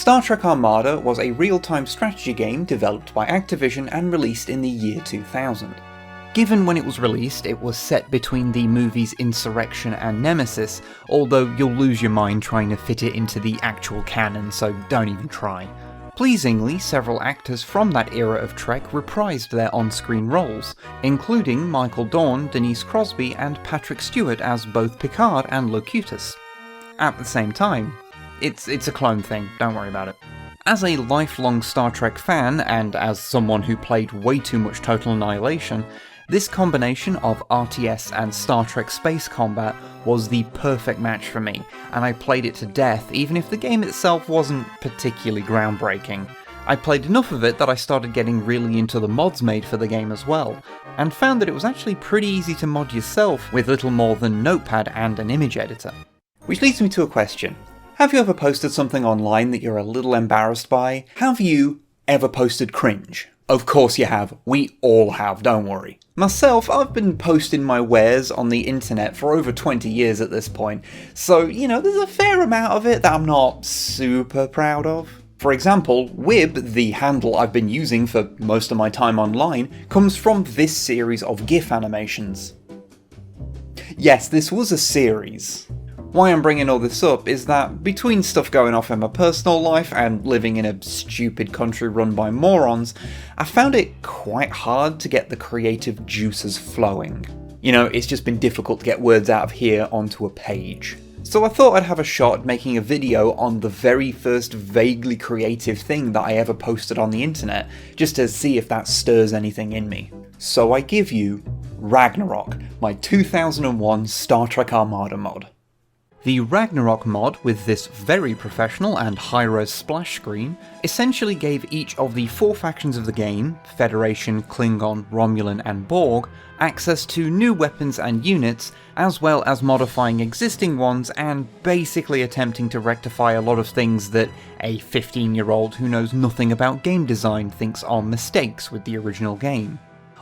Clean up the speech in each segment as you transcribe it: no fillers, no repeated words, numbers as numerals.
Star Trek Armada was a real-time strategy game developed by Activision and released in the year 2000. Given when it was released, it was set between the movies Insurrection and Nemesis, although you'll lose your mind trying to fit it into the actual canon, so don't even try. Pleasingly, several actors from that era of Trek reprised their on-screen roles, including Michael Dorn, Denise Crosby, and Patrick Stewart as both Picard and Locutus. At the same time, it's a clone thing, don't worry about it. As a lifelong Star Trek fan, and as someone who played way too much Total Annihilation, this combination of RTS and Star Trek space combat was the perfect match for me, and I played it to death even if the game itself wasn't particularly groundbreaking. I played enough of it that I started getting really into the mods made for the game as well, and found that it was actually pretty easy to mod yourself with little more than Notepad and an image editor. Which leads me to a question. Have you ever posted something online that you're a little embarrassed by? Have you ever posted cringe? Of course you have. We all have, don't worry. Myself, I've been posting my wares on the internet for over 20 years at this point, so, there's a fair amount of it that I'm not super proud of. For example, Wib, the handle I've been using for most of my time online, comes from this series of GIF animations. Yes, this was a series. Why I'm bringing all this up is that between stuff going off in my personal life and living in a stupid country run by morons, I found it quite hard to get the creative juices flowing. It's just been difficult to get words out of here onto a page. So I thought I'd have a shot at making a video on the very first vaguely creative thing that I ever posted on the internet, just to see if that stirs anything in me. So I give you Ragnarok, my 2001 Star Trek Armada mod. The Ragnarok mod, with this very professional and high-res splash screen, essentially gave each of the 4 factions of the game, Federation, Klingon, Romulan and Borg, access to new weapons and units, as well as modifying existing ones and basically attempting to rectify a lot of things that a 15-year-old who knows nothing about game design thinks are mistakes with the original game.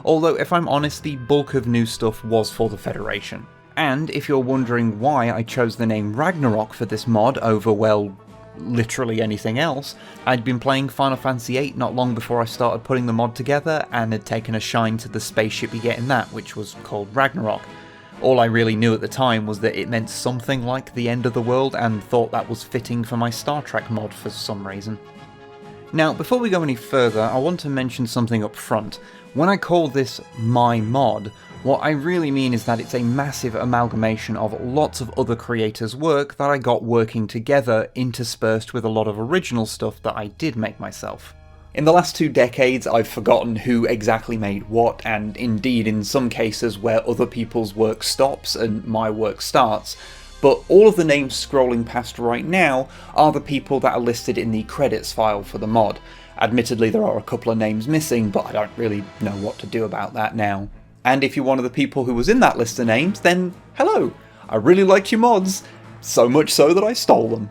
Although, if I'm honest, the bulk of new stuff was for the Federation. And if you're wondering why I chose the name Ragnarok for this mod over, well, literally anything else, I'd been playing Final Fantasy VIII not long before I started putting the mod together and had taken a shine to the spaceship you get in that, which was called Ragnarok. All I really knew at the time was that it meant something like the end of the world and thought that was fitting for my Star Trek mod for some reason. Now, before we go any further, I want to mention something up front. When I call this my mod, what I really mean is that it's a massive amalgamation of lots of other creators' work that I got working together, interspersed with a lot of original stuff that I did make myself. In the last 2 decades, I've forgotten who exactly made what, and indeed in some cases where other people's work stops and my work starts, but all of the names scrolling past right now are the people that are listed in the credits file for the mod. Admittedly, there are a couple of names missing, but I don't really know what to do about that now. And if you're one of the people who was in that list of names, then hello! I really liked your mods, so much so that I stole them.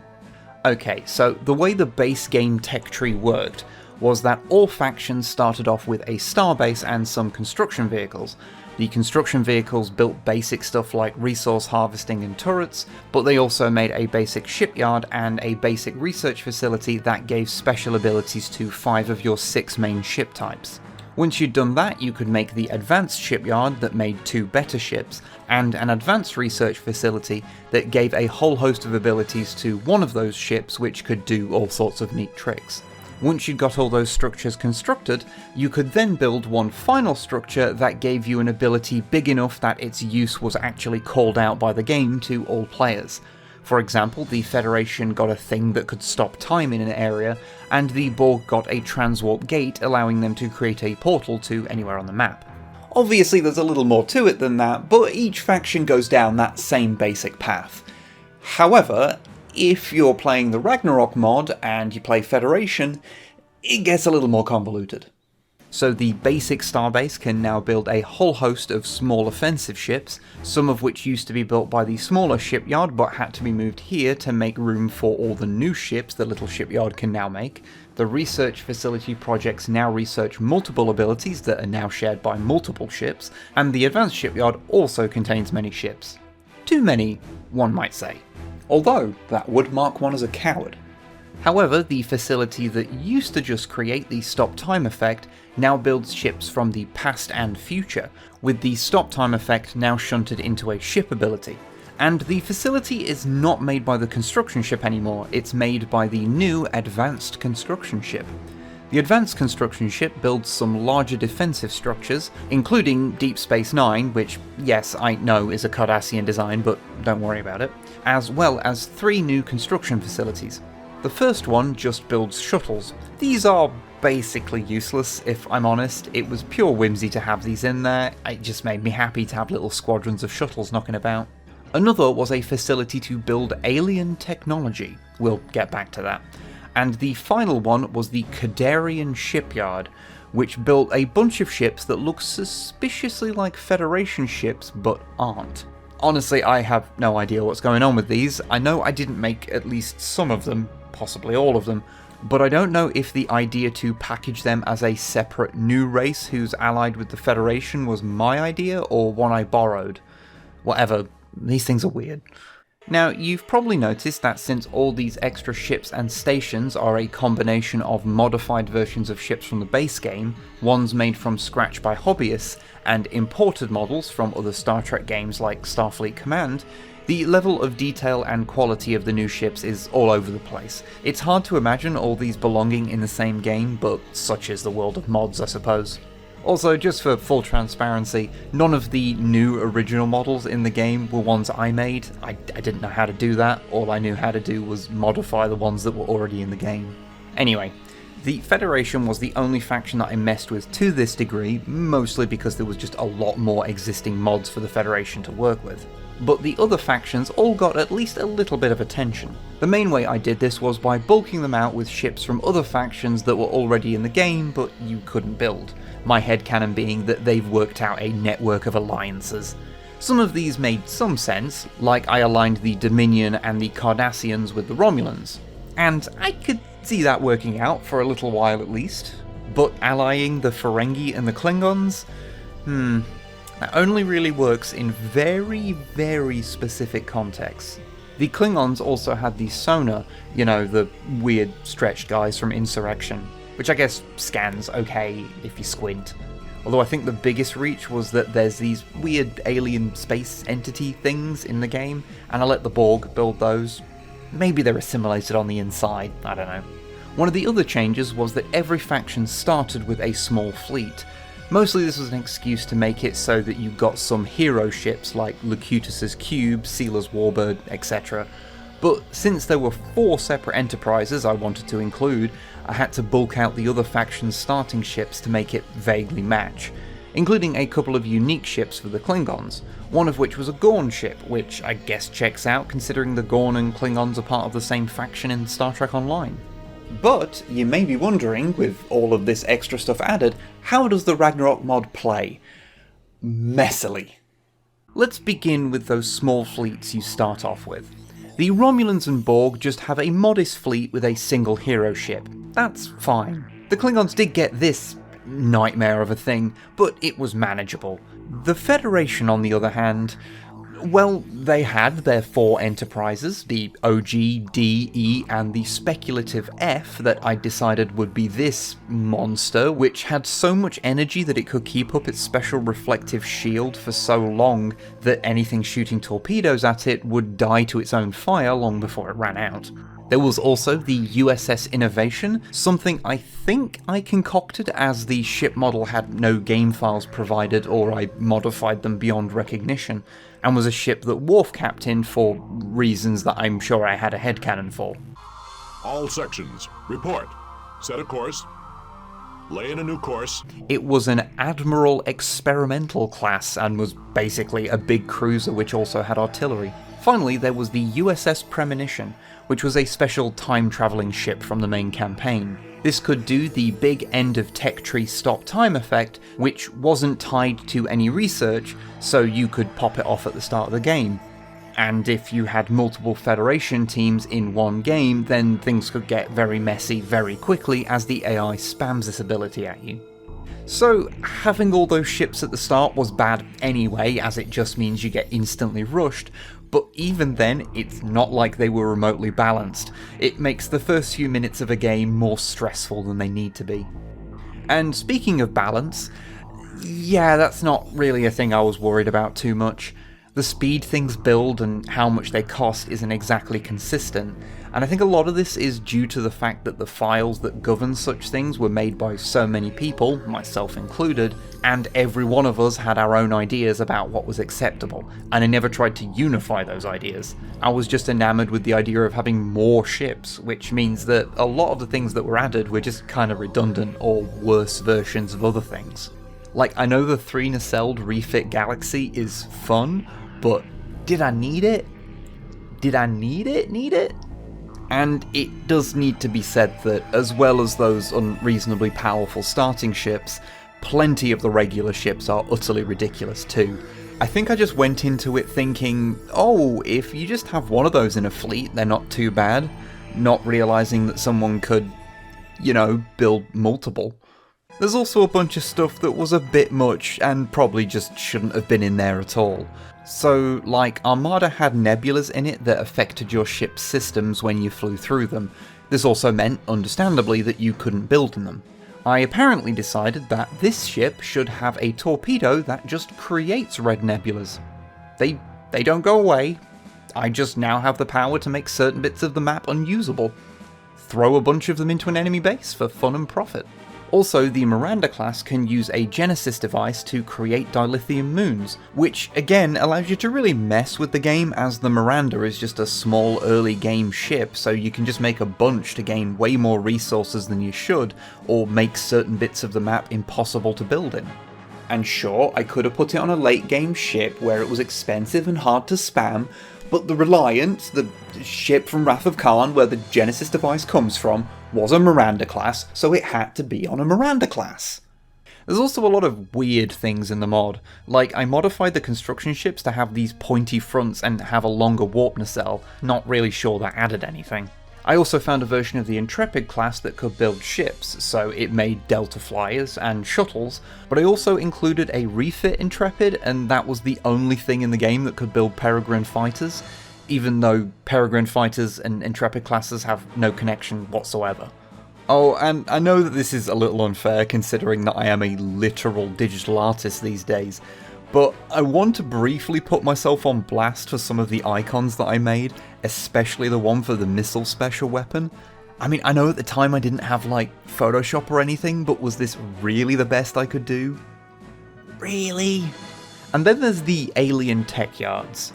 Okay, so the way the base game tech tree worked was that all factions started off with a starbase and some construction vehicles. The construction vehicles built basic stuff like resource harvesting and turrets, but they also made a basic shipyard and a basic research facility that gave special abilities to 5 of your 6 main ship types. Once you'd done that, you could make the advanced shipyard that made 2 better ships, and an advanced research facility that gave a whole host of abilities to one of those ships which could do all sorts of neat tricks. Once you'd got all those structures constructed, you could then build one final structure that gave you an ability big enough that its use was actually called out by the game to all players. For example, the Federation got a thing that could stop time in an area, and the Borg got a transwarp gate allowing them to create a portal to anywhere on the map. Obviously there's a little more to it than that, but each faction goes down that same basic path. However, if you're playing the Ragnarok mod and you play Federation, it gets a little more convoluted. So the basic starbase can now build a whole host of small offensive ships, some of which used to be built by the smaller shipyard but had to be moved here to make room for all the new ships the little shipyard can now make. The research facility projects now research multiple abilities that are now shared by multiple ships, and the advanced shipyard also contains many ships. Too many, one might say. Although, that would mark one as a coward. However, the facility that used to just create the stop time effect now builds ships from the past and future, with the stop time effect now shunted into a ship ability. And the facility is not made by the construction ship anymore, it's made by the new advanced construction ship. The advanced construction ship builds some larger defensive structures, including Deep Space Nine, which, yes, I know is a Cardassian design, but don't worry about it, as well as 3 new construction facilities. The first one just builds shuttles. These are basically useless, if I'm honest. It was pure whimsy to have these in there, it just made me happy to have little squadrons of shuttles knocking about. Another was a facility to build alien technology. We'll get back to that. And the final one was the Kadarian Shipyard, which built a bunch of ships that look suspiciously like Federation ships, but aren't. Honestly, I have no idea what's going on with these. I know I didn't make at least some of them, possibly all of them, but I don't know if the idea to package them as a separate new race who's allied with the Federation was my idea or one I borrowed. Whatever, these things are weird. Now, you've probably noticed that since all these extra ships and stations are a combination of modified versions of ships from the base game, ones made from scratch by hobbyists, and imported models from other Star Trek games like Starfleet Command, the level of detail and quality of the new ships is all over the place. It's hard to imagine all these belonging in the same game, but such is the world of mods, I suppose. Also, just for full transparency, none of the new original models in the game were ones I made. I didn't know how to do that. All I knew how to do was modify the ones that were already in the game. Anyway, the Federation was the only faction that I messed with to this degree, mostly because there was just a lot more existing mods for the Federation to work with. But the other factions all got at least a little bit of attention. The main way I did this was by bulking them out with ships from other factions that were already in the game, but you couldn't build. My headcanon being that they've worked out a network of alliances. Some of these made some sense, like I aligned the Dominion and the Cardassians with the Romulans. And I could see that working out for a little while at least. But allying the Ferengi and the Klingons? That only really works in very, very specific contexts. The Klingons also had the sonar, you know, the weird stretched guys from Insurrection, which I guess scans okay if you squint. Although I think the biggest reach was that there's these weird alien space entity things in the game, and I let the Borg build those. Maybe they're assimilated on the inside, I don't know. One of the other changes was that every faction started with a small fleet. Mostly this was an excuse to make it so that you got some hero ships like Locutus's Cube, Sealer's Warbird, etc. But since there were 4 separate enterprises I wanted to include, I had to bulk out the other faction's starting ships to make it vaguely match, including a couple of unique ships for the Klingons, one of which was a Gorn ship, which I guess checks out considering the Gorn and Klingons are part of the same faction in Star Trek Online. But you may be wondering, with all of this extra stuff added, how does the Ragnarok mod play? Messily. Let's begin with those small fleets you start off with. The Romulans and Borg just have a modest fleet with a single hero ship. That's fine. The Klingons did get this nightmare of a thing, but it was manageable. The Federation, on the other hand, well, they had their 4 enterprises, the OG, D, E, and the speculative F that I decided would be this monster, which had so much energy that it could keep up its special reflective shield for so long that anything shooting torpedoes at it would die to its own fire long before it ran out. There was also the USS Innovation, something I think I concocted as the ship model had no game files provided or I modified them beyond recognition, and was a ship that Worf captained for reasons that I'm sure I had a headcanon for. All sections, report. Set a course. Lay in a new course. It was an Admiral Experimental class and was basically a big cruiser which also had artillery. Finally, there was the USS Premonition, which was a special time-travelling ship from the main campaign. This could do the big end of tech tree stop time effect, which wasn't tied to any research, so you could pop it off at the start of the game. And if you had multiple Federation teams in one game, then things could get very messy very quickly as the AI spams this ability at you. So having all those ships at the start was bad anyway, as it just means you get instantly rushed, but even then, it's not like they were remotely balanced. It makes the first few minutes of a game more stressful than they need to be. And speaking of balance, yeah, that's not really a thing I was worried about too much. The speed things build and how much they cost isn't exactly consistent, and I think a lot of this is due to the fact that the files that govern such things were made by so many people, myself included, and every one of us had our own ideas about what was acceptable, and I never tried to unify those ideas. I was just enamored with the idea of having more ships, which means that a lot of the things that were added were just kind of redundant or worse versions of other things. Like, I know the 3 nacelled refit Galaxy is fun, but did I need it? Did I need it? And it does need to be said that, as well as those unreasonably powerful starting ships, plenty of the regular ships are utterly ridiculous too. I think I just went into it thinking, oh, if you just have one of those in a fleet, they're not too bad, not realising that someone could, build multiple. There's also a bunch of stuff that was a bit much and probably just shouldn't have been in there at all. So, like, Armada had nebulas in it that affected your ship's systems when you flew through them. This also meant, understandably, that you couldn't build in them. I apparently decided that this ship should have a torpedo that just creates red nebulas. They don't go away. I just now have the power to make certain bits of the map unusable. Throw a bunch of them into an enemy base for fun and profit. Also, the Miranda class can use a Genesis device to create dilithium moons, which again allows you to really mess with the game, as the Miranda is just a small early game ship, so you can just make a bunch to gain way more resources than you should, or make certain bits of the map impossible to build in. And sure, I could have put it on a late game ship where it was expensive and hard to spam, but the Reliant, the ship from Wrath of Khan where the Genesis device comes from, was a Miranda class, so it had to be on a Miranda class. There's also a lot of weird things in the mod, like I modified the construction ships to have these pointy fronts and have a longer warp nacelle, not really sure that added anything. I also found a version of the Intrepid class that could build ships, so it made Delta Flyers and shuttles, but I also included a refit Intrepid, and that was the only thing in the game that could build Peregrine fighters, even though Peregrine fighters and Intrepid classes have no connection whatsoever. Oh, and I know that this is a little unfair considering that I am a literal digital artist these days, but I want to briefly put myself on blast for some of the icons that I made, especially the one for the missile special weapon. I mean, I know at the time I didn't have like Photoshop or anything, but was this really the best I could do? Really? And then there's the alien tech yards.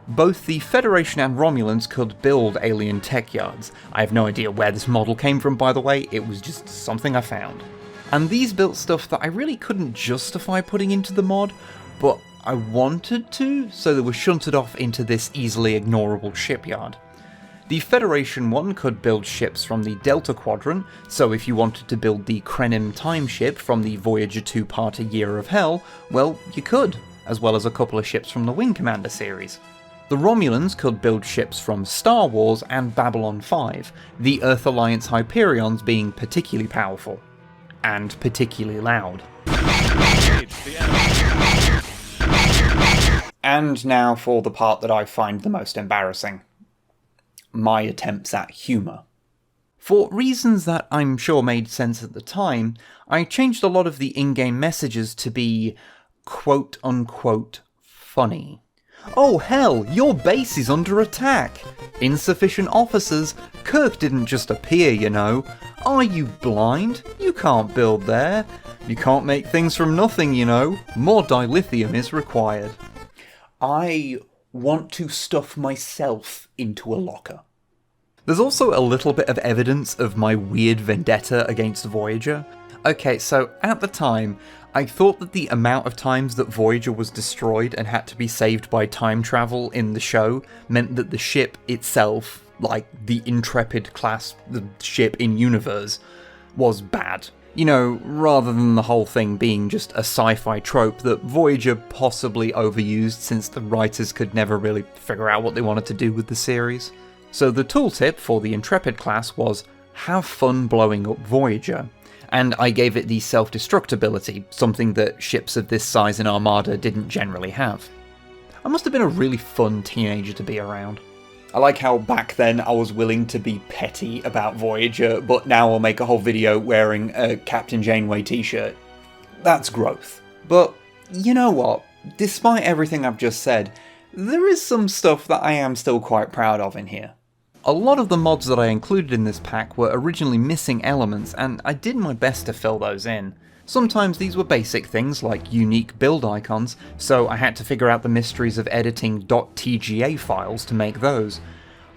Both the Federation and Romulans could build alien tech yards. I have no idea where this model came from, by the way, it was just something I found. And these built stuff that I really couldn't justify putting into the mod, but I wanted to, so they were shunted off into this easily ignorable shipyard. The Federation one could build ships from the Delta Quadrant, so if you wanted to build the Krenim time ship from the Voyager 2-parter Year of Hell, well, you could, as well as a couple of ships from the Wing Commander series. The Romulans could build ships from Star Wars and Babylon 5, the Earth Alliance Hyperions being particularly powerful. And particularly loud. And now for the part that I find the most embarrassing. My attempts at humour. For reasons that I'm sure made sense at the time, I changed a lot of the in-game messages to be quote-unquote funny. Oh hell, your base is under attack! Insufficient officers, Kirk didn't just appear, you know. Are you blind? You can't build there. You can't make things from nothing, you know. More dilithium is required. I want to stuff myself into a locker. There's also a little bit of evidence of my weird vendetta against Voyager. Okay, so at the time, I thought that the amount of times that Voyager was destroyed and had to be saved by time travel in the show meant that the ship itself, like the Intrepid class, the ship in universe, was bad. You know, rather than the whole thing being just a sci-fi trope that Voyager possibly overused since the writers could never really figure out what they wanted to do with the series. So the tooltip for the Intrepid class was, have fun blowing up Voyager. And I gave it the self-destruct ability, something that ships of this size in Armada didn't generally have. I must have been a really fun teenager to be around. I like how back then I was willing to be petty about Voyager, but now I'll make a whole video wearing a Captain Janeway t-shirt. That's growth. But you know what? Despite everything I've just said, there is some stuff that I am still quite proud of in here. A lot of the mods that I included in this pack were originally missing elements, and I did my best to fill those in. Sometimes these were basic things like unique build icons, so I had to figure out the mysteries of editing .tga files to make those.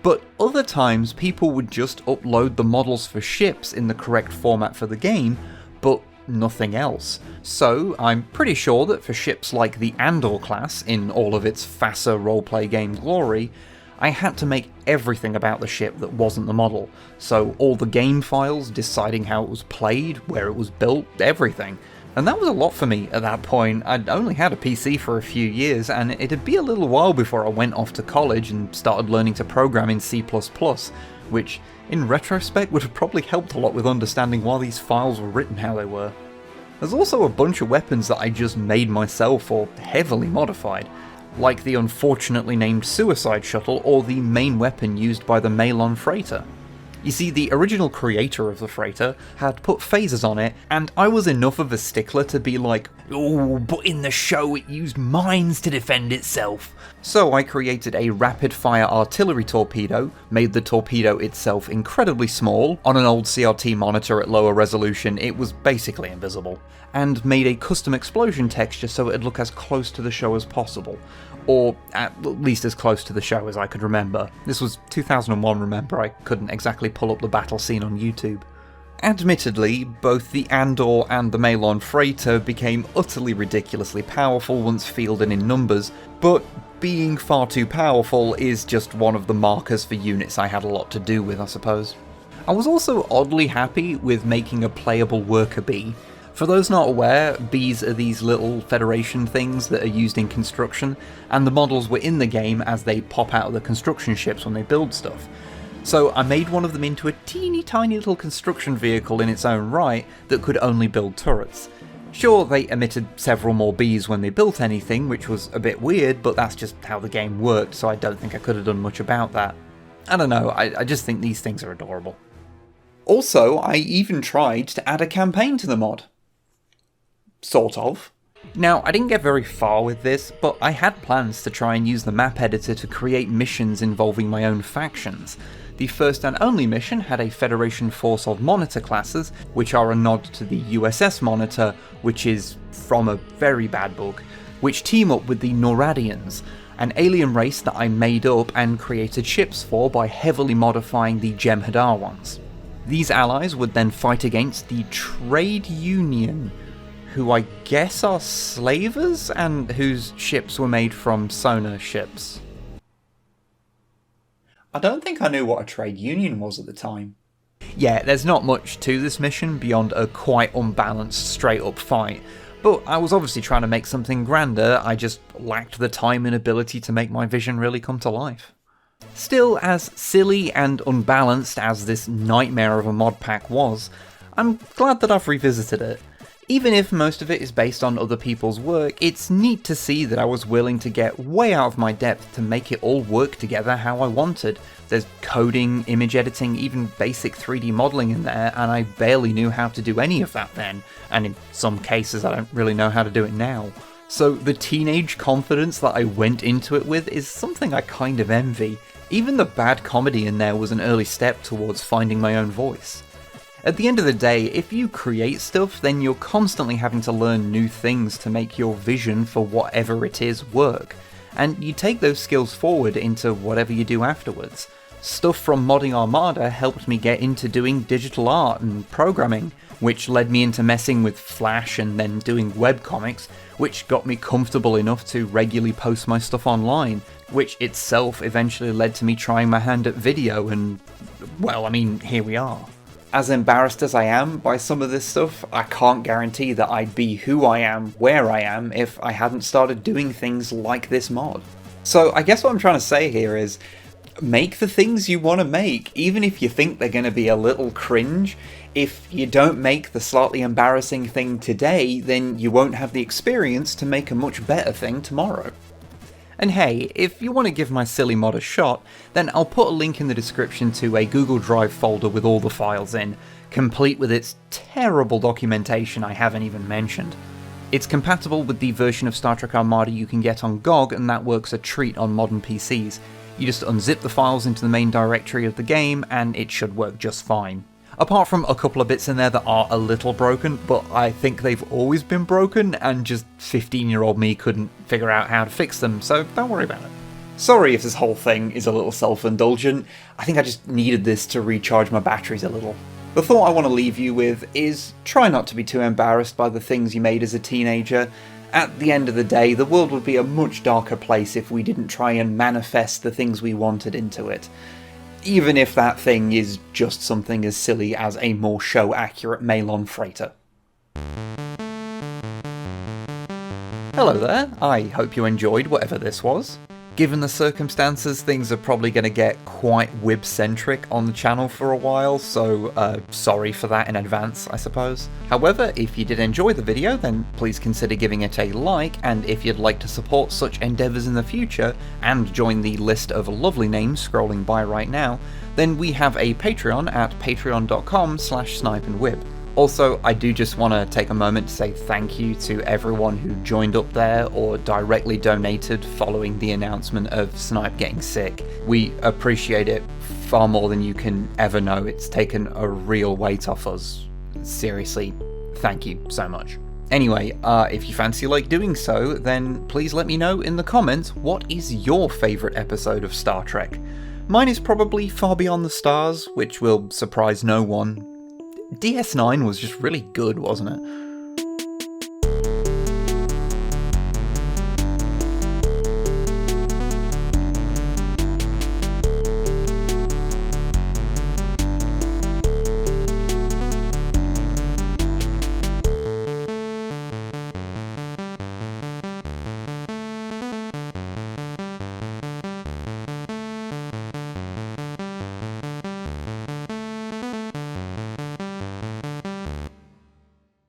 But other times people would just upload the models for ships in the correct format for the game, but nothing else. So I'm pretty sure that for ships like the Andor class, in all of its FASA roleplay game glory, I had to make everything about the ship that wasn't the model. So all the game files, deciding how it was played, where it was built, everything. And that was a lot for me at that point. I'd only had a PC for a few years, and it'd be a little while before I went off to college and started learning to program in C++, which, in retrospect, would have probably helped a lot with understanding why these files were written how they were. There's also a bunch of weapons that I just made myself or heavily modified, like the unfortunately named Suicide Shuttle or the main weapon used by the Malon freighter. You see, the original creator of the freighter had put phasers on it, and I was enough of a stickler to be like, "Oh, but in the show it used mines to defend itself." So I created a rapid-fire artillery torpedo, made the torpedo itself incredibly small, on an old CRT monitor at lower resolution it was basically invisible, and made a custom explosion texture so it'd look as close to the show as possible. Or at least as close to the show as I could remember. This was 2001, remember, I couldn't exactly pull up the battle scene on YouTube. Admittedly, both the Andor and the Malon freighter became utterly ridiculously powerful once fielded in numbers, but being far too powerful is just one of the markers for units I had a lot to do with, I suppose. I was also oddly happy with making a playable worker bee. For those not aware, bees are these little Federation things that are used in construction, and the models were in the game as they pop out of the construction ships when they build stuff. So I made one of them into a teeny tiny little construction vehicle in its own right that could only build turrets. Sure, they emitted several more bees when they built anything, which was a bit weird, but that's just how the game worked, so I don't think I could have done much about that. I don't know, I just think these things are adorable. Also, I even tried to add a campaign to the mod. Sort of. Now, I didn't get very far with this, but I had plans to try and use the map editor to create missions involving my own factions. The first and only mission had a Federation force of Monitor classes, which are a nod to the USS Monitor, which is from a very bad book, which team up with the Noradians, an alien race that I made up and created ships for by heavily modifying the Jem'Hadar ones. These allies would then fight against the Trade Union, who I guess are slavers, and whose ships were made from sonar ships. I don't think I knew what a trade union was at the time. Yeah, there's not much to this mission beyond a quite unbalanced straight-up fight, but I was obviously trying to make something grander, I just lacked the time and ability to make my vision really come to life. Still, as silly and unbalanced as this nightmare of a mod pack was, I'm glad that I've revisited it. Even if most of it is based on other people's work, it's neat to see that I was willing to get way out of my depth to make it all work together how I wanted. There's coding, image editing, even basic 3D modelling in there, and I barely knew how to do any of that then, and in some cases I don't really know how to do it now. So the teenage confidence that I went into it with is something I kind of envy. Even the bad comedy in there was an early step towards finding my own voice. At the end of the day, if you create stuff, then you're constantly having to learn new things to make your vision for whatever it is work, and you take those skills forward into whatever you do afterwards. Stuff from modding Armada helped me get into doing digital art and programming, which led me into messing with Flash and then doing webcomics, which got me comfortable enough to regularly post my stuff online, which itself eventually led to me trying my hand at video, and, well, I mean, here we are. As embarrassed as I am by some of this stuff, I can't guarantee that I'd be who I am, where I am, if I hadn't started doing things like this mod. So I guess what I'm trying to say here is, make the things you want to make, even if you think they're going to be a little cringe. If you don't make the slightly embarrassing thing today, then you won't have the experience to make a much better thing tomorrow. And hey, if you want to give my silly mod a shot, then I'll put a link in the description to a Google Drive folder with all the files in, complete with its terrible documentation I haven't even mentioned. It's compatible with the version of Star Trek Armada you can get on GOG, and that works a treat on modern PCs. You just unzip the files into the main directory of the game, and it should work just fine. Apart from a couple of bits in there that are a little broken, but I think they've always been broken, and just 15-year-old me couldn't figure out how to fix them, so don't worry about it. Sorry if this whole thing is a little self-indulgent, I think I just needed this to recharge my batteries a little. The thought I want to leave you with is try not to be too embarrassed by the things you made as a teenager. At the end of the day, the world would be a much darker place if we didn't try and manifest the things we wanted into it. Even if that thing is just something as silly as a more show-accurate mail-on freighter. Hello there, I hope you enjoyed whatever this was. Given the circumstances, things are probably going to get quite wib-centric on the channel for a while, so sorry for that in advance, I suppose. However, if you did enjoy the video, then please consider giving it a like, and if you'd like to support such endeavours in the future, and join the list of lovely names scrolling by right now, then we have a Patreon at patreon.com/snipeandwib. Also, I do just want to take a moment to say thank you to everyone who joined up there or directly donated following the announcement of Snipe getting sick. We appreciate it far more than you can ever know. It's taken a real weight off us. Seriously, thank you so much. Anyway, if you fancy doing so, then please let me know in the comments what is your favourite episode of Star Trek. Mine is probably Far Beyond the Stars, which will surprise no one. DS9 was just really good, wasn't it?